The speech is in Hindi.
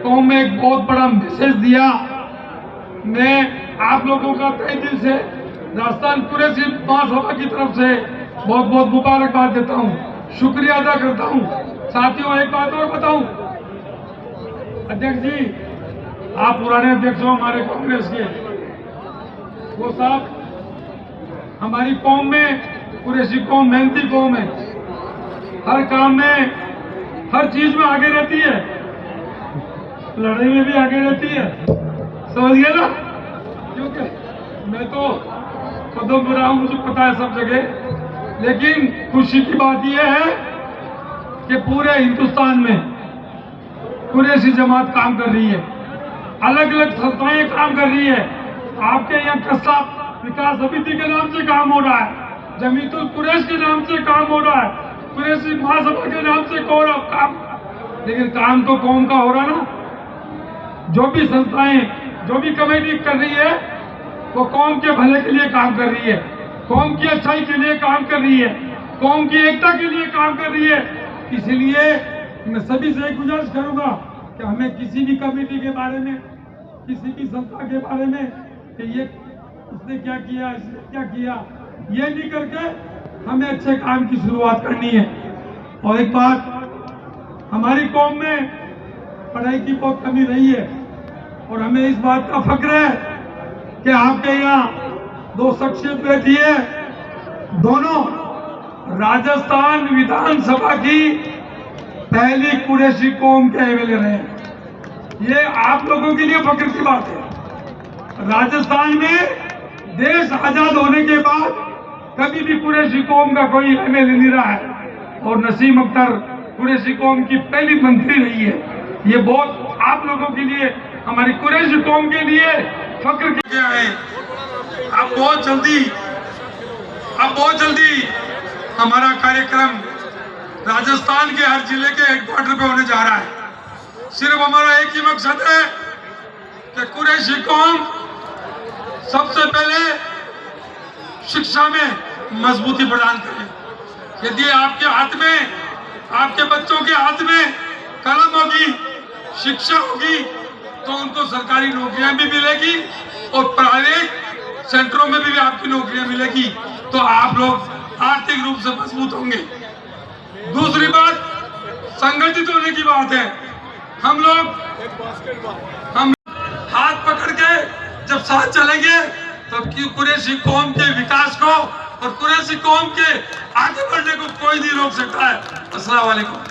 कौम में एक बहुत बड़ा मैसेज दिया। मैं आप लोगों का तहे दिल से राजस्थान कुरैशी महासभा की तरफ से बहुत बहुत मुबारकबाद देता हूँ, शुक्रिया अदा करता हूँ। साथियों, एक बात और बताऊं, अध्यक्ष जी, आप पुराने अध्यक्ष हो हमारे कांग्रेस के, वो साहब हमारी कौम में, कुरैशी कौम मेहनती कौम है, हर काम में, हर चीज में आगे रहती है, लड़ाई में भी आगे रहती है, समझ गए ना? क्योंकि मैं तो कदम पर रहा हूं, मुझे पता है सब जगह, लेकिन खुशी की बात यह है कि पूरे हिंदुस्तान में कुरैशी जमात काम कर रही है, अलग अलग संस्थाएं काम कर रही है। आपके यहाँ कस्बा विकास समिति के नाम से काम हो रहा है, जमीतुल कुरैश के नाम से काम हो रहा है, कुरैशी महासभा के नाम से काम, लेकिन काम तो कौम का हो रहा ना। जो भी संस्थाएं, जो भी कमेटी कर रही है, वो कौम के भले के लिए काम कर रही है, कौम की अच्छाई के लिए काम कर रही है, कौम की एकता के लिए काम कर रही है। इसलिए मैं सभी से गुजारिश करूंगा कि हमें किसी भी कमेटी के बारे में, किसी भी संस्था के बारे में कि ये इसने क्या किया, इसने क्या किया, ये नहीं करके हमें अच्छे काम की शुरुआत करनी है। और एक बात, हमारी कौम में पढ़ाई की बहुत कमी रही है और हमें इस बात का फक्र है कि आपके यहाँ दो शख्सियत बैठी है, दोनों राजस्थान विधानसभा की पहली कुरैशी कौम के एमएलए रहे। ये आप लोगों के लिए फक्र की बात है। राजस्थान में देश आजाद होने के बाद कभी भी कुरैशी कौम का कोई एमएलए नहीं रहा है और नसीम अख्तर कुरैशी कौम की पहली मंत्री रही है। ये बहुत आप लोगों के लिए, हमारी कुरैशी कौम के लिए फक्र किया है। अब बहुत जल्दी हमारा कार्यक्रम राजस्थान के हर जिले के हेडक्वार्टर पे होने जा रहा है। सिर्फ हमारा एक ही मकसद है कि कुरैशी कौम सबसे पहले शिक्षा में मजबूती प्रदान करे। यदि आपके हाथ में, आपके बच्चों के हाथ में कलम होगी, शिक्षा होगी, तो उनको सरकारी नौकरियां भी मिलेगी और प्राइवेट सेंटरों में भी आपकी नौकरियां मिलेगी, तो आप लोग आर्थिक रूप से मजबूत होंगे। दूसरी बात, संगठित होने की बात है। हम हाथ पकड़ के जब साथ चलेंगे तो कुरैशी कौम के विकास को और कुरैशी कौम के आगे बढ़ने को कोई नहीं रोक सकता है। अस्सलाम वालेकुम।